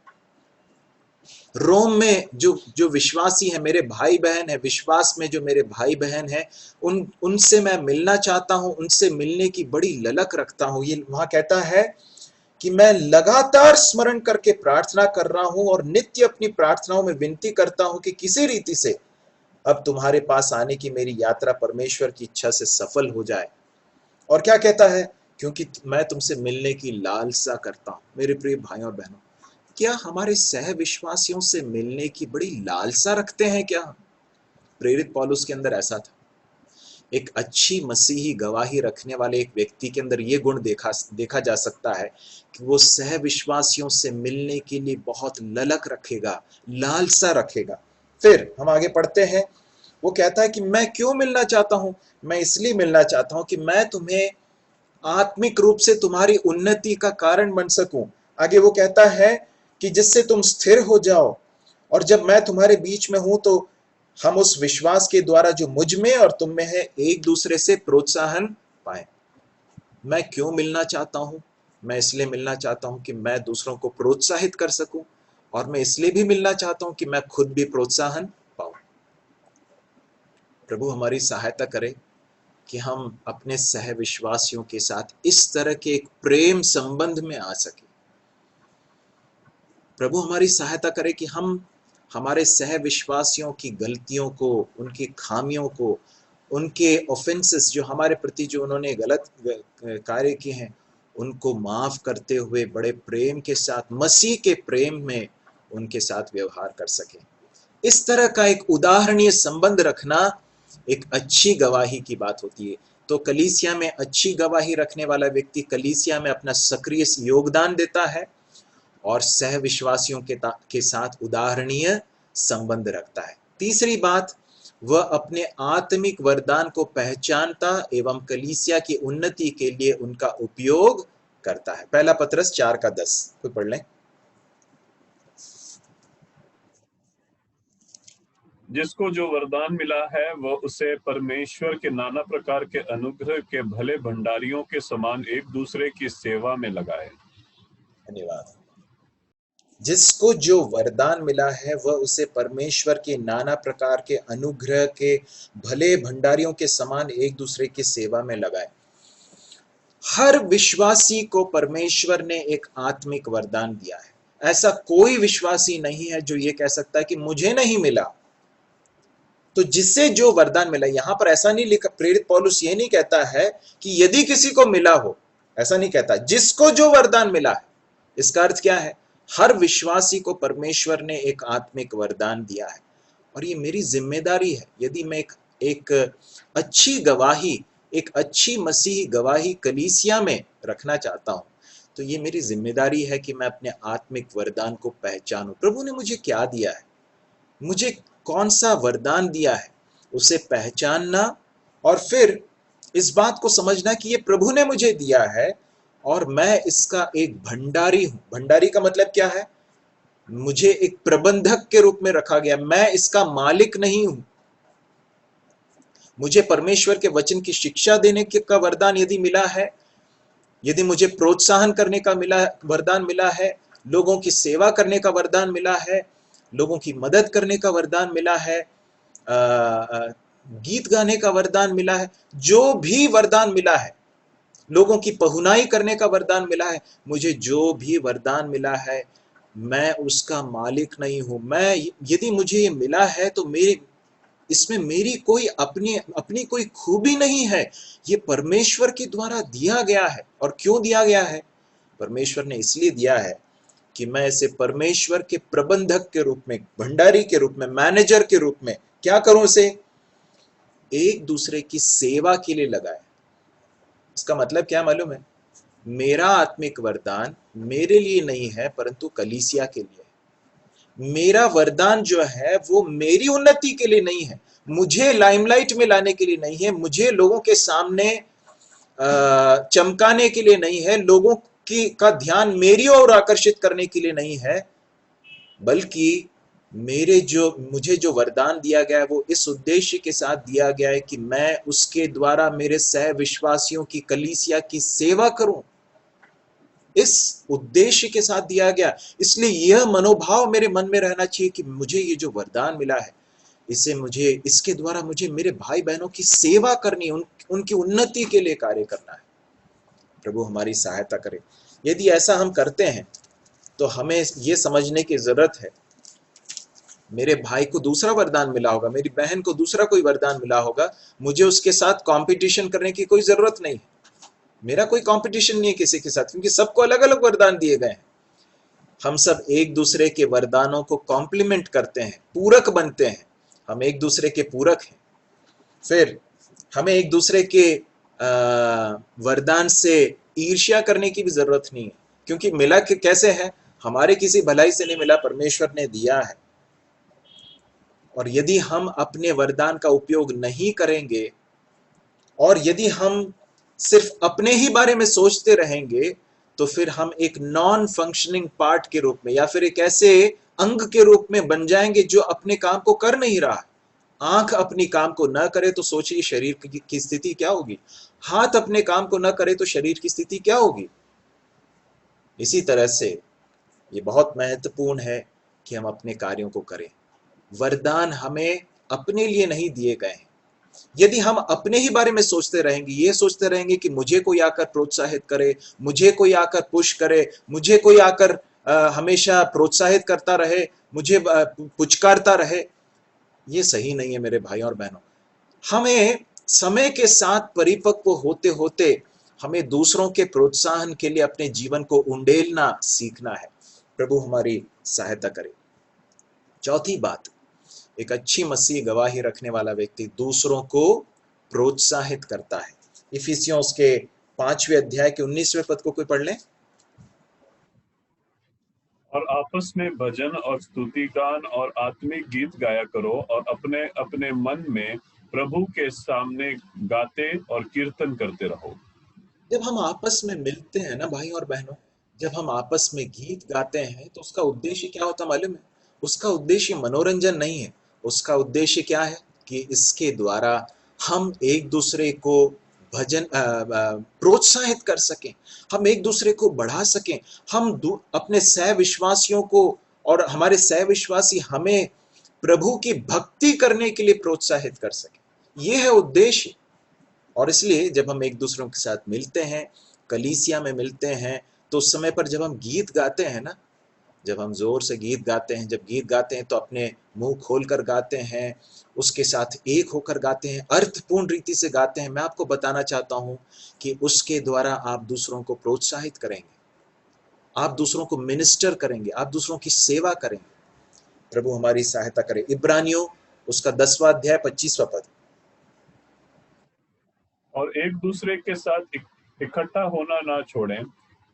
रोम में जो विश्वासी है, मेरे भाई बहन है, विश्वास में जो मेरे भाई बहन है, उनसे मैं मिलना चाहता हूं, उनसे मिलने की बड़ी ललक रखता हूं। ये वहां कहता है कि मैं लगातार स्मरण करके प्रार्थना कर रहा हूं और नित्य अपनी प्रार्थनाओं में विनती करता हूं कि किसी रीति से अब तुम्हारे पास आने की मेरी यात्रा परमेश्वर की इच्छा से सफल हो जाए। और क्या कहता है? क्योंकि मैं तुमसे मिलने की लालसा करता हूं। मेरे प्रिय भाइयों और बहनों, क्या हमारे सह विश्वासियों से मिलने की बड़ी लालसा रखते हैं क्या? प्रेरित पौलुस के अंदर ऐसा था। एक अच्छी मसीही गवाही रखने वाले एक व्यक्ति के अंदर यह गुण देखा जा सकता है कि वो सह विश्वासियों से मिलने के लिए बहुत ललक रखेगा, लालसा रखेगा। फिर हम आगे पढ़ते हैं, वो कहता है कि मैं क्यों मिलना चाहता हूं? मैं इसलिए मिलना चाहता हूं कि मैं तुम्हें आत्मिक रूप से तुम्हारी उन्नति का कारण बन सकूं। आगे वो कहता है कि जिससे तुम स्थिर हो जाओ, और जब मैं तुम्हारे बीच में हूं तो हम उस विश्वास के द्वारा जो मुझ में और तुम में है एक दूसरे से प्रोत्साहन पाए। मैं क्यों मिलना चाहता हूं? मैं इसलिए मिलना चाहता हूं कि मैं दूसरों को प्रोत्साहित कर सकूं, और मैं इसलिए भी मिलना चाहता हूं कि मैं खुद भी प्रोत्साहन पाऊं। प्रभु हमारी सहायता करे कि हम अपने सह विश्वासियों के साथ इस तरह के एक प्रेम संबंध में आ सके। प्रभु हमारी सहायता करे कि हम हमारे सह विश्वासियों की गलतियों को, उनकी खामियों को, उनके ऑफेंसेस जो हमारे प्रति जो उन्होंने गलत कार्य किए हैं, उनको माफ करते हुए बड़े प्रेम के साथ, मसीह के प्रेम में उनके साथ व्यवहार कर सके। इस तरह का एक उदाहरणीय संबंध रखना एक अच्छी गवाही की बात होती है। तो कलीसिया में अच्छी गवाही रखने वाला व्यक्ति कलीसिया में अपना सक्रिय योगदान देता है और सह विश्वासियों के साथ उदाहरणीय संबंध रखता है। तीसरी बात, वह अपने आत्मिक वरदान को पहचानता एवं कलीसिया की उन्नति के लिए उनका उपयोग करता है। पहला पतरस 4:10 कोई पढ़ लें। जिसको जो वरदान मिला है वह उसे परमेश्वर के नाना प्रकार के अनुग्रह के भले भंडारियों के समान एक दूसरे की सेवा में लगाए। धन्यवाद। जिसको जो वरदान मिला है वह उसे परमेश्वर के नाना प्रकार के अनुग्रह के भले भंडारियों के समान एक दूसरे की सेवा में लगाए। हर विश्वासी को परमेश्वर ने एक आत्मिक वरदान दिया है। ऐसा कोई विश्वासी नहीं है जो ये कह सकता है कि मुझे नहीं मिला। तो जिससे जो वरदान मिला, यहां पर ऐसा नहीं लिखा, प्रेरित पौलुस ये नहीं कहता है कि यदि किसी को मिला हो, ऐसा नहीं कहता, जिसको जो वरदान मिला है। इसका अर्थ क्या है? हर विश्वासी को परमेश्वर ने एक आत्मिक वरदान दिया है और ये मेरी जिम्मेदारी है। यदि मैं एक अच्छी गवाही, एक अच्छी मसीही गवाही कलीसिया में रखना चाहता हूं, तो ये मेरी जिम्मेदारी है कि मैं अपने आत्मिक वरदान को पहचानूं। प्रभु ने मुझे क्या दिया है, मुझे कौन सा वरदान दिया है, उसे पहचानना और फिर इस बात को समझना कि ये प्रभु ने मुझे दिया है और मैं इसका एक भंडारी हूं। भंडारी का मतलब क्या है? मुझे एक प्रबंधक के रूप में रखा गया, मैं इसका मालिक नहीं हूं। मुझे परमेश्वर के वचन की शिक्षा देने का वरदान यदि मिला है, यदि मुझे प्रोत्साहन करने का वरदान मिला है, लोगों की सेवा करने का वरदान मिला है, लोगों की मदद करने का वरदान मिला है, गीत गाने का वरदान मिला है, जो भी वरदान मिला है, लोगों की पहुनाई करने का वरदान मिला है, मुझे जो भी वरदान मिला है, मैं उसका मालिक नहीं हूं। मैं, यदि मुझे ये मिला है तो इसमें मेरी कोई अपनी कोई खूबी नहीं है। ये परमेश्वर के द्वारा दिया गया है। और क्यों दिया गया है? परमेश्वर ने इसलिए दिया है कि मैं इसे परमेश्वर के प्रबंधक के रूप में, भंडारी के रूप में, मैनेजर के रूप में क्या करूं? इसे एक दूसरे की सेवा के लिए लगाए। इसका मतलब क्या मालूम है? मेरा आत्मिक वरदान मेरे लिए नहीं है परंतु कलीसिया के लिए है। मेरा वरदान जो है वो मेरी उन्नति के लिए नहीं है, मुझे लाइमलाइट में लाने के लिए नहीं है, मुझे लोगों के सामने चमकाने के लिए नहीं है, लोगों का ध्यान मेरी ओर आकर्षित करने के लिए नहीं है, बल्कि मुझे जो वरदान दिया गया है वो इस उद्देश्य के साथ दिया गया है कि मैं उसके द्वारा मेरे सह विश्वासियों की, कलीसिया की सेवा करूं। इस उद्देश्य के साथ दिया गया। इसलिए यह मनोभाव मेरे मन में रहना चाहिए कि मुझे ये जो वरदान मिला है, इसके द्वारा मुझे मेरे भाई बहनों की सेवा करनी, उनकी उन्नति के लिए कार्य करना है। प्रभु हमारी सहायता करे। यदि ऐसा हम करते हैं तो हमें ये समझने की जरूरत है, मेरे भाई को दूसरा वरदान मिला होगा, मेरी बहन को दूसरा कोई वरदान मिला होगा, मुझे उसके साथ कंपटीशन करने की कोई जरूरत नहीं। मेरा कोई कंपटीशन नहीं है किसी के साथ, क्योंकि सबको अलग अलग वरदान दिए गए हैं। हम सब एक दूसरे के वरदानों को कॉम्प्लीमेंट करते हैं, पूरक बनते हैं। हम एक दूसरे के पूरक हैं। फिर हमें एक दूसरे के वरदान से ईर्ष्या करने की भी जरूरत नहीं है, क्योंकि मिला कैसे है? हमारे किसी भलाई से नहीं मिला, परमेश्वर ने दिया है। और यदि हम अपने वरदान का उपयोग नहीं करेंगे और यदि हम सिर्फ अपने ही बारे में सोचते रहेंगे, तो फिर हम एक नॉन फंक्शनिंग पार्ट के रूप में या फिर एक ऐसे अंग के रूप में बन जाएंगे जो अपने काम को कर नहीं रहा। आंख अपनी काम को न करे तो सोचिए शरीर की स्थिति क्या होगी। हाथ अपने काम को न करे तो शरीर की स्थिति क्या होगी। इसी तरह से ये बहुत महत्वपूर्ण है कि हम अपने कार्यों को करें। वरदान हमें अपने लिए नहीं दिए गए हैं। यदि हम अपने ही बारे में सोचते रहेंगे, ये सोचते रहेंगे कि मुझे कोई आकर प्रोत्साहित करे, मुझे कोई आकर पुश करे, मुझे कोई आकर हमेशा प्रोत्साहित करता रहे, मुझे पुचकारता रहे, ये सही नहीं है मेरे भाई और बहनों। हमें समय के साथ परिपक्व होते होते हमें दूसरों के प्रोत्साहन के लिए अपने जीवन को उंडेलना सीखना है। प्रभु हमारी सहायता करे। चौथी बात, एक अच्छी मसीह गवाही रखने वाला व्यक्ति दूसरों को प्रोत्साहित करता है। इफिसियों के 5वें अध्याय के 19वें पद को कोई पढ़ ले। और आपस में भजन और स्तुति गान और आत्मिक गीत गाया करो और अपने अपने मन में प्रभु के सामने गाते और कीर्तन करते रहो। जब हम आपस में मिलते हैं ना भाई और बहनों, जब हम आपस में गीत गाते हैं तो उसका उद्देश्य क्या होता है मालूम है? उसका उद्देश्य मनोरंजन नहीं है। उसका उद्देश्य क्या है कि इसके द्वारा हम एक दूसरे को प्रोत्साहित कर सकें, हम एक दूसरे को बढ़ा सकें, हम अपने सह विश्वासियों को और हमारे सह विश्वासी हमें प्रभु की भक्ति करने के लिए प्रोत्साहित कर सकें। ये है उद्देश्य। और इसलिए जब हम एक दूसरों के साथ मिलते हैं, कलीसिया में मिलते हैं, तो उस समय पर जब हम गीत गाते हैं ना, जब हम जोर से गीत गाते हैं, जब गीत गाते हैं तो अपने मुंह खोलकर गाते हैं, उसके साथ एक होकर गाते हैं, अर्थपूर्ण रीति से गाते हैं। मैं आपको बताना चाहता हूं कि उसके द्वारा आप दूसरों को प्रोत्साहित करेंगे, आप दूसरों को मिनिस्टर करेंगे, आप दूसरों की सेवा करेंगे। प्रभु हमारी सहायता करे। इब्रानियों उसका 10वां अध्याय 25वां पद। और एक दूसरे के साथ इकट्ठा होना ना छोड़ें,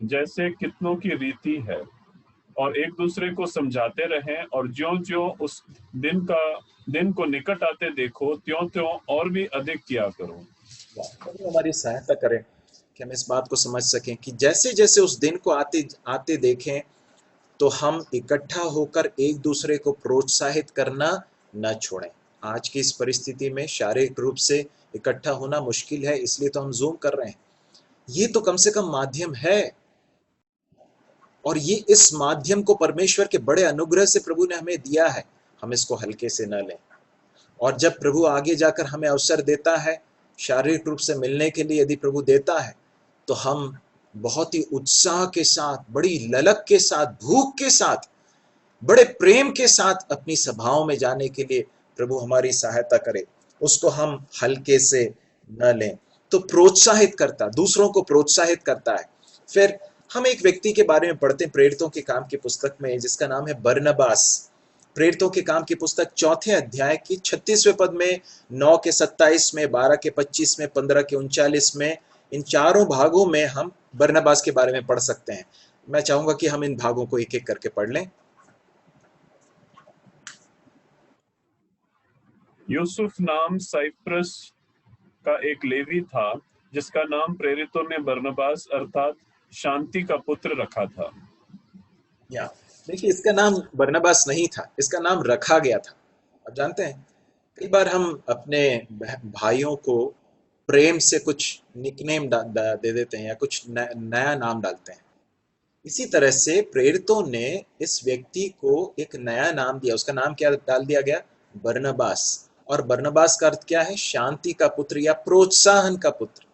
जैसे कितनों की रीति है, और एक दूसरे को समझाते रहें, और ज्यों-ज्यों उस दिन को निकट आते देखो, त्यों-त्यों और भी अधिक किया करो। प्रभु हमारी सहायता करें कि हम इस बात को समझ सकें कि जैसे जैसे उस दिन को आते आते देखें, तो हम इकट्ठा होकर एक दूसरे को प्रोत्साहित करना न छोड़ें। आज की इस परिस्थिति में शारीरिक रूप से इकट्ठा होना मुश्किल है, इसलिए तो हम जूम कर रहे हैं। ये तो कम से कम माध्यम है, और ये इस माध्यम को परमेश्वर के बड़े अनुग्रह से प्रभु ने हमें दिया है। हम इसको हल्के से न लें। और जब प्रभु आगे जाकर हमें अवसर देता है शारीरिक रूप से मिलने के लिए, यदि प्रभु देता है, तो हम बहुत ही उत्साह के साथ, बड़ी ललक के साथ, भूख के साथ, बड़े प्रेम के साथ अपनी सभाओं में जाने के लिए प्रभु हमारी सहायता करे। उसको हम हल्के से न लें। तो प्रोत्साहित करता, दूसरों को प्रोत्साहित करता है। फिर हम एक व्यक्ति के बारे में पढ़ते हैं प्रेरितों के काम की पुस्तक में, जिसका नाम है बरनबास। प्रेरितों के काम की पुस्तक 4थे अध्याय की 36वें पद में, 9 के 27 में, 12 के 25 में, 15 के 39 में, इन चारों भागों में हम बरनबास के बारे में पढ़ सकते हैं। मैं चाहूंगा कि हम इन भागों को एक एक करके पढ़ लें। यूसुफ नाम साइप्रस का एक लेवी था, जिसका नाम प्रेरितों ने बरनबास अर्थात शांति का पुत्र रखा था। या देखिए, इसका नाम बरनबास नहीं था, इसका नाम रखा गया था। आप जानते हैं, कई बार हम अपने भाइयों को प्रेम से कुछ निकनेम दे देते हैं या कुछ नया नाम डालते हैं। इसी तरह से प्रेरितों ने इस व्यक्ति को एक नया नाम दिया। उसका नाम क्या डाल दिया गया? बरनबास। और बरनबास का अर्थ क्या है? शांति का पुत्र या प्रोत्साहन का पुत्र।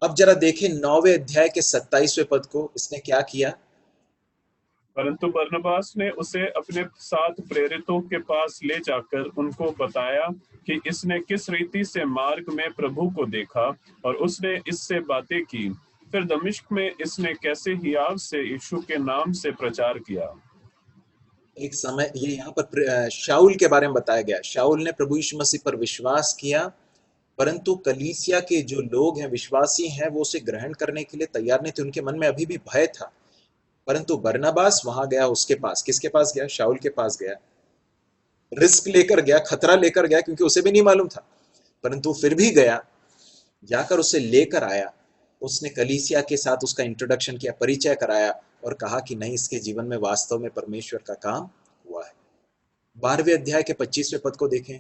अब जरा देखें 9वें अध्याय के 27वें पद को, इसने क्या किया? परंतु बरनबास ने उसे अपने साथ प्रेरितों के पास ले जाकर उनको बताया कि इसने किस रीति से मार्ग में प्रभु को देखा, और उसने इससे बातें की। फिर दमिश्क में इसने कैसे हियाव से यीशु के नाम से प्रचार किया। एक समय ये यहाँ पर शाऊल के बारे में बताया गया। शाऊल ने प्रभु यीशु मसीह पर विश्वास किया, परंतु कलीसिया के जो लोग हैं, विश्वासी हैं, वो उसे ग्रहण करने के लिए तैयार नहीं थे। उनके मन में अभी भी भय था। परंतु बरनबास वहां गया, उसके पास। किसके पास गया? शाऊल के पास गया। रिस्क लेकर गया, खतरा लेकर गया, क्योंकि उसे भी नहीं मालूम था, परंतु फिर भी गया। जाकर उसे लेकर आया। उसने कलीसिया के साथ उसका इंट्रोडक्शन किया, परिचय कराया, और कहा कि नहीं, इसके जीवन में वास्तव में परमेश्वर का काम हुआ है। 12वें अध्याय के 25वें पद को देखें।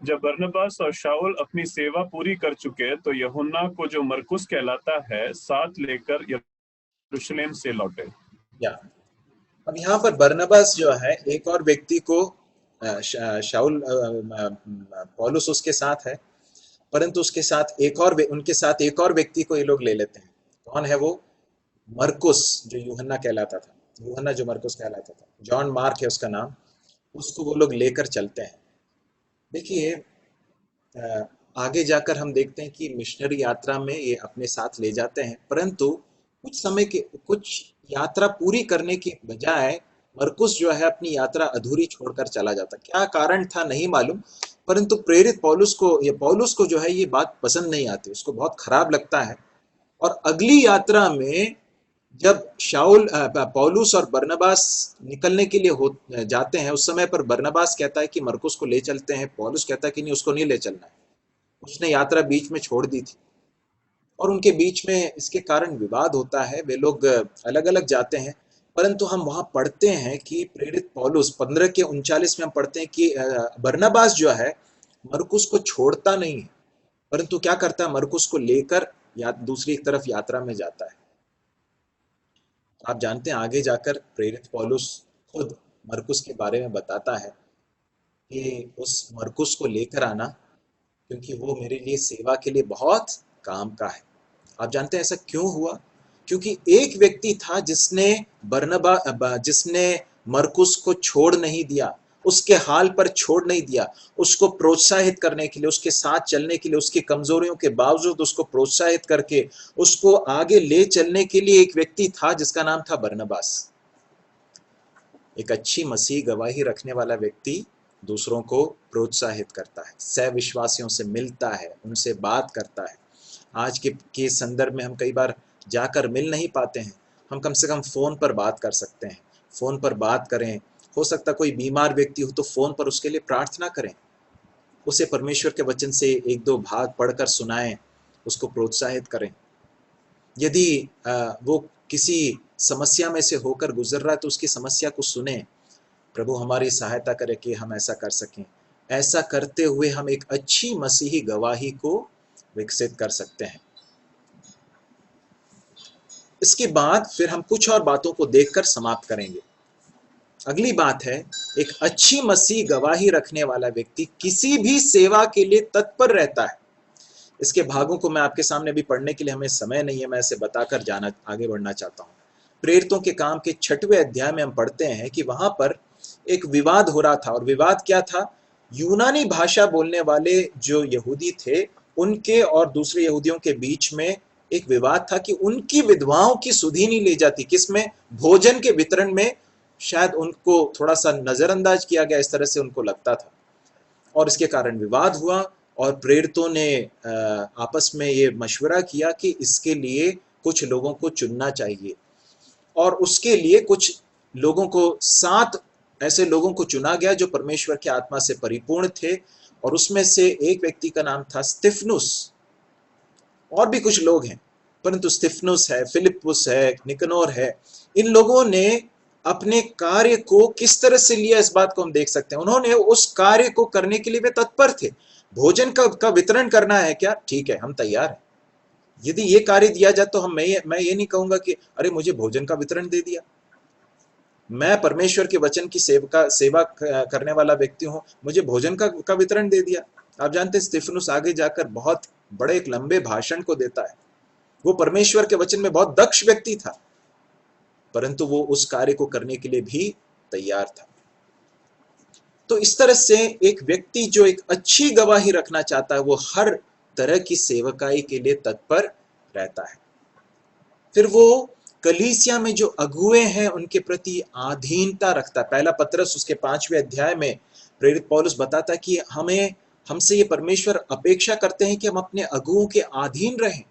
जब बरनबास और शाऊल अपनी सेवा पूरी कर चुके, तो यूहन्ना को, जो मरकुस कहलाता है, साथ लेकर यरूशलेम से लौटे। या अब यहाँ पर बरनबास जो है, एक और व्यक्ति को, शाऊल, पौलुस उसके साथ है, परंतु उसके साथ उनके साथ एक और व्यक्ति को ये लोग ले लेते हैं। कौन है वो? मरकुस, जो यूहन्ना कहलाता था। यूहन्ना जो मरकुस कहलाता था, जॉन मार्क है उसका नाम। उसको वो लोग लेकर चलते हैं। देखिए, आगे जाकर हम देखते हैं कि मिशनरी यात्रा में ये अपने साथ ले जाते हैं, परंतु कुछ यात्रा पूरी करने के बजाय मरकुस जो है अपनी यात्रा अधूरी छोड़कर चला जाता। क्या कारण था नहीं मालूम, परंतु प्रेरित पौलुस को जो है ये बात पसंद नहीं आती, उसको बहुत खराब लगता है। और अगली यात्रा में जब पौलुस और बरनबास निकलने के लिए हो जाते हैं, उस समय पर बरनबास कहता है कि मरकुस को ले चलते हैं, पौलुस कहता है कि नहीं, उसको नहीं ले चलना है, उसने यात्रा बीच में छोड़ दी थी। और उनके बीच में इसके कारण विवाद होता है, वे लोग अलग अलग जाते हैं। परंतु हम वहां पढ़ते हैं कि प्रेरित पौलुस 15 के 39 में हम पढ़ते हैं कि बरनबास जो है मरकुस को छोड़ता नहीं है, परंतु क्या करता है, मरकुस को लेकर या दूसरी तरफ यात्रा में जाता है। आप जानते हैं आगे जाकर प्रेरित पौलुस खुद मरकुस के बारे में बताता है कि उस मरकुस को लेकर आना, क्योंकि वो मेरे लिए सेवा के लिए बहुत काम का है। आप जानते हैं ऐसा क्यों हुआ? क्योंकि एक व्यक्ति था जिसने मरकुस को छोड़ नहीं दिया, उसके हाल पर छोड़ नहीं दिया, उसको प्रोत्साहित करने के लिए, उसके साथ चलने के लिए, उसकी कमजोरियों के बावजूद उसको प्रोत्साहित करके उसको आगे ले चलने के लिए एक व्यक्ति था जिसका नाम था बरनबास। एक अच्छी मसीह गवाही रखने वाला व्यक्ति दूसरों को प्रोत्साहित करता है, सह विश्वासियों से मिलता है, उनसे बात करता है। आज के संदर्भ में हम कई बार जाकर मिल नहीं पाते हैं, हम कम से कम फोन पर बात कर सकते हैं। फोन पर बात करें, हो सकता कोई बीमार व्यक्ति हो तो फोन पर उसके लिए प्रार्थना करें, उसे परमेश्वर के वचन से एक दो भाग पढ़कर सुनाएं, उसको प्रोत्साहित करें। यदि वो किसी समस्या में से होकर गुजर रहा है तो उसकी समस्या को सुने। प्रभु हमारी सहायता करे कि हम ऐसा कर सकें। ऐसा करते हुए हम एक अच्छी मसीही गवाही को विकसित कर सकते हैं। इसके बाद फिर हम कुछ और बातों को देखकर समाप्त करेंगे। अगली बात है, एक अच्छी मसीह गवाही रखने वाला व्यक्ति किसी भी सेवा के लिए तत्पर रहता है। इसके भागों को मैं आपके सामने भी पढ़ने के लिए हमें समय नहीं है, मैं इसे बताकर आगे बढ़ना चाहता हूँ। प्रेरितों के काम के 6वें अध्याय में हम पढ़ते हैं कि वहां पर एक विवाद हो रहा था। और विवाद क्या था? यूनानी भाषा बोलने वाले जो यहूदी थे उनके और दूसरे यहूदियों के बीच में एक विवाद था कि उनकी विधवाओं की सुधि नहीं ली जाती। किसमें? भोजन के वितरण में शायद उनको थोड़ा सा नजरअंदाज किया गया, इस तरह से उनको लगता था। और इसके कारण विवाद हुआ और प्रेरितों ने आपस में ये मशवरा किया कि इसके लिए कुछ लोगों को चुनना चाहिए। और उसके लिए कुछ लोगों को 7 ऐसे लोगों को चुना गया जो परमेश्वर की आत्मा से परिपूर्ण थे। और उसमें से एक व्यक्ति का नाम था स्तिफनुस। और भी कुछ लोग हैं, परंतु स्तिफनुस है, फिलिपुस है, निकनोर है। इन लोगों ने अपने कार्य को किस तरह से लिया, इस बात को हम देख सकते हैं। उन्होंने उस कार्य को करने के लिए वे तत्पर थे। भोजन का वितरण करना है क्या? ठीक है, हम तैयार हैं। यदि ये कार्य दिया जाए तो मैं ये नहीं कहूंगा कि अरे मुझे भोजन का वितरण दे दिया। मैं परमेश्वर के वचन की सेवा करने वाला व्यक्ति हूं, मुझे भोजन का वितरण दे दिया। आप जानते हैं स्तिफनुस आगे जाकर बहुत बड़े एक लंबे भाषण को देता है। वो परमेश्वर के वचन में बहुत दक्ष व्यक्ति था, परंतु वो उस कार्य को करने के लिए भी तैयार था। तो इस तरह से एक व्यक्ति जो एक अच्छी गवाही रखना चाहता है वो हर तरह की सेवकाई के लिए तत्पर रहता है। फिर वो कलीसिया में जो अगुए हैं उनके प्रति आधीनता रखता है। पहला पत्रस उसके 5वें अध्याय में प्रेरित पौलुस बताता है कि हमसे ये परमेश्वर अपेक्षा करते हैं कि हम अपने अगुओं के अधीन रहें।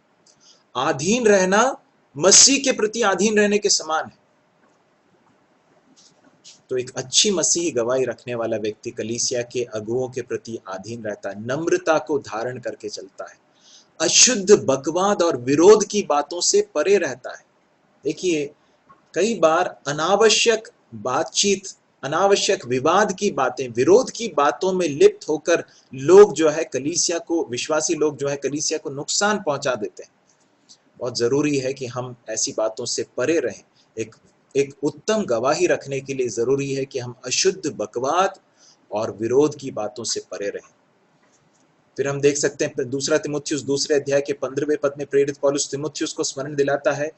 अधीन रहना मसीह के प्रति अधीन रहने के समान है। तो एक अच्छी मसीही गवाही रखने वाला व्यक्ति कलीसिया के अगुओं के प्रति अधीन रहता है, नम्रता को धारण करके चलता है, अशुद्ध बकवाद और विरोध की बातों से परे रहता है। देखिए, कई बार अनावश्यक बातचीत, अनावश्यक विवाद की बातें, विरोध की बातों में लिप्त होकर लोग जो है कलीसिया को, विश्वासी लोग जो है कलीसिया को नुकसान पहुंचा देते हैं। बहुत जरूरी है कि हम ऐसी बातों से परे रहें। एक उत्तम गवाही रखने के लिए जरूरी है कि हम अशुद्ध बकवाद और विरोध की बातों से परे रहें। फिर हम देख सकते हैं दूसरा तिमुथियुस 2 अध्याय के 15वें पद में प्रेरित पौलुस तिमुथियुस को स्मरण दिलाता है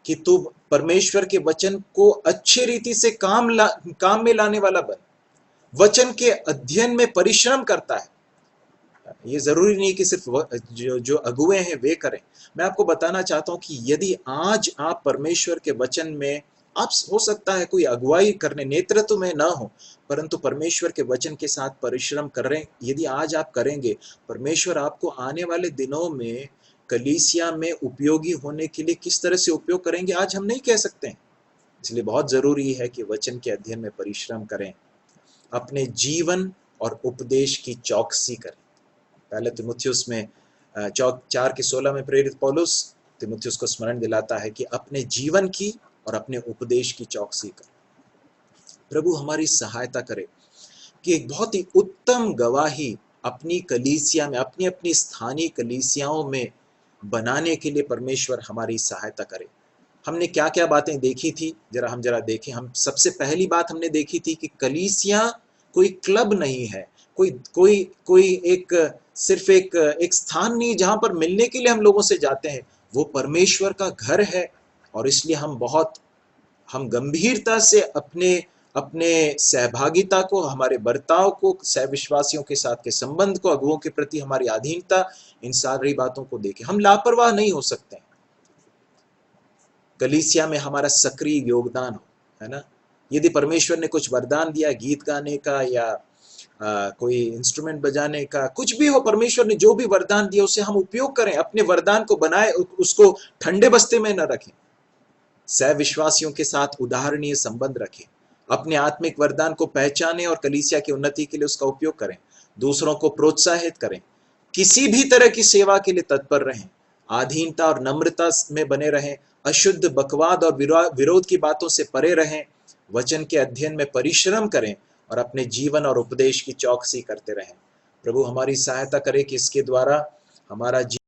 कि तू परमेश्वर के वचन को अच्छी रीति से काम में लाने वाला बन, वचन के अध्ययन में परिश्रम करता है। ये जरूरी नहीं कि सिर्फ जो अगुए हैं वे करें। मैं आपको बताना चाहता हूं कि यदि आज आप परमेश्वर के वचन में आप हो सकता है कोई अगुवाई करने नेतृत्व में ना हो, परंतु परमेश्वर के वचन के साथ परिश्रम कर रहे हैं। यदि आज आप करेंगे, परमेश्वर आपको आने वाले दिनों में कलीसिया में उपयोगी होने के लिए किस तरह से उपयोग करेंगे, आज हम नहीं कह सकते हैं। इसलिए बहुत जरूरी है कि वचन के अध्ययन में परिश्रम करें, अपने जीवन और उपदेश की चौकसी करें। पहले तीमुथियुस में 4:16 में प्रेरित पौलुस तीमुथियुस को स्मरण दिलाता है कि अपने जीवन की और अपने उपदेश की चौकसी कर। प्रभु हमारी सहायता करे कि एक बहुत ही उत्तम गवाही अपनी कलीसिया में, अपनी अपनी स्थानीय कलीसियाओं में बनाने के लिए परमेश्वर हमारी सहायता करे। हमने क्या क्या बातें देखी थी, हम जरा देखें। हम सबसे पहली बात हमने देखी थी कि कलीसिया कोई क्लब नहीं है, कोई एक सिर्फ एक स्थान नहीं जहां पर मिलने के लिए हम लोगों से जाते हैं। वो परमेश्वर का घर है, और इसलिए हम गंभीरता से अपने सहभागिता को, हमारे बर्ताव को, सहविश्वासियों के साथ के संबंध को, अगुओं के प्रति हमारी अधीनता, इन सारी बातों को देखें। हम लापरवाह नहीं हो सकते। कलीसिया में हमारा सक्रिय योगदान हो, है ना। यदि परमेश्वर ने कुछ वरदान दिया, गीत गाने का या कोई इंस्ट्रूमेंट बजाने का, कुछ भी हो, परमेश्वर ने जो भी वरदान दिया उसे हम उपयोग करें। अपने वरदान को बनाए, उसको ठंडे बस्ते में न रखें। सहविश्वासियों के साथ उदाहरणीय संबंध रखें। अपने आत्मिक वरदान को पहचानें और कलीसिया की उन्नति के लिए उसका उपयोग करें। दूसरों को प्रोत्साहित करें। किसी भी तरह की सेवा के लिए तत्पर रहें। अधीनता और नम्रता में बने रहें। अशुद्ध, बकवाद और विरोध की बातों से परे रहें। वचन के अध्ययन में परिश्रम करें और अपने जीवन और उपदेश की चौकसी करते रहें। प्रभु हमारी सहायता करे कि इसके द्वारा हमारा